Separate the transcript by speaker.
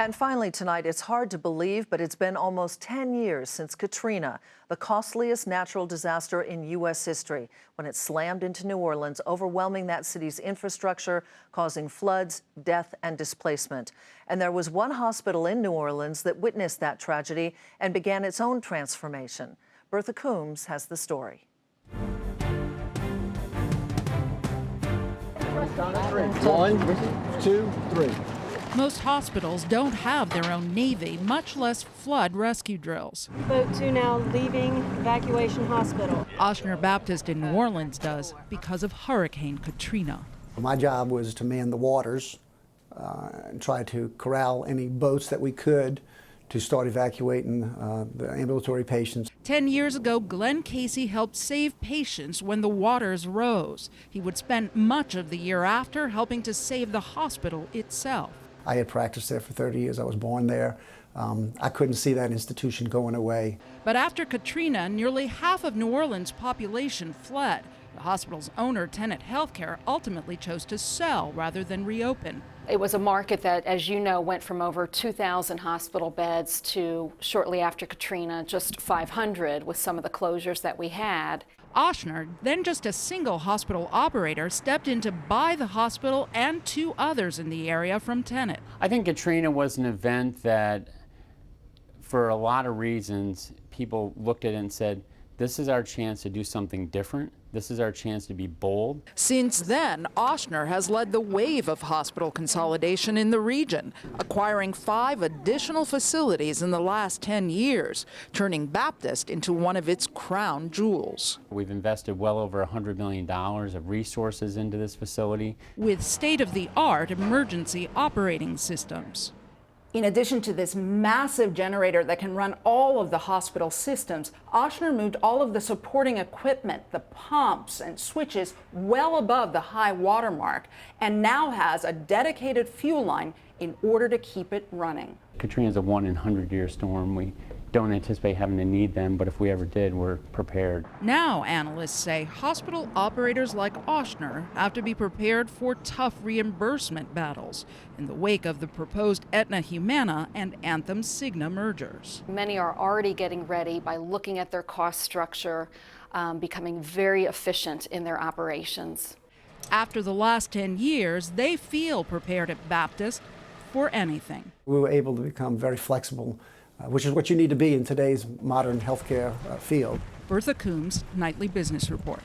Speaker 1: And finally tonight, it's hard to believe, but it's been almost 10 years since Katrina, the costliest natural disaster in U.S. history, when it slammed into New Orleans, overwhelming that city's infrastructure, causing floods, death, and displacement. And there was one hospital in New Orleans that witnessed that tragedy and began its own transformation. Bertha Coombs has the story.
Speaker 2: One, two, three.
Speaker 3: Most hospitals don't have their own Navy, much less flood rescue drills.
Speaker 4: Boat 2 now leaving evacuation hospital.
Speaker 3: Ochsner Baptist in New Orleans does because of Hurricane Katrina.
Speaker 2: My job was to man the waters and try to corral any boats that we could to start evacuating the ambulatory patients.
Speaker 3: 10 years ago, Glenn Casey helped save patients when the waters rose. He would spend much of the year after helping to save the hospital itself.
Speaker 2: I had practiced there for 30 years. I was born there. I couldn't see that institution going away.
Speaker 3: But after Katrina, nearly half of New Orleans' population fled. The hospital's owner, Tenet Healthcare, ultimately chose to sell rather than reopen.
Speaker 5: It was a market that, as you know, went from over 2,000 hospital beds to, shortly after Katrina, just 500 with some of the closures that we had.
Speaker 3: Ochsner, then just a single hospital operator, stepped in to buy the hospital and two others in the area from Tenet.
Speaker 6: I think Katrina was an event that, for a lot of reasons, people looked at it and said, this is our chance to do something different. This is our chance to be bold.
Speaker 3: Since then, Ochsner has led the wave of hospital consolidation in the region, acquiring 5 additional facilities in the last 10 years, turning Baptist into one of its crown jewels.
Speaker 6: We've invested well over $100 million of resources into this facility,
Speaker 3: with state-of-the-art emergency operating systems.
Speaker 7: In addition to this massive generator that can run all of the hospital systems, Ochsner moved all of the supporting equipment, the pumps and switches, well above the high water mark, and now has a dedicated fuel line in order to keep it running.
Speaker 6: Katrina is a 1 in 100-year storm. We don't anticipate having to need them, but if we ever did, we're prepared.
Speaker 3: Now, analysts say hospital operators like Ochsner have to be prepared for tough reimbursement battles in the wake of the proposed Aetna-Humana and Anthem-Cigna mergers.
Speaker 5: Many are already getting ready by looking at their cost structure, becoming very efficient in their operations.
Speaker 3: After the last 10 years, they feel prepared at Baptist for anything.
Speaker 2: We were able to become very flexible, which is what you need to be in today's modern healthcare field.
Speaker 3: Bertha Coombs, Nightly Business Report.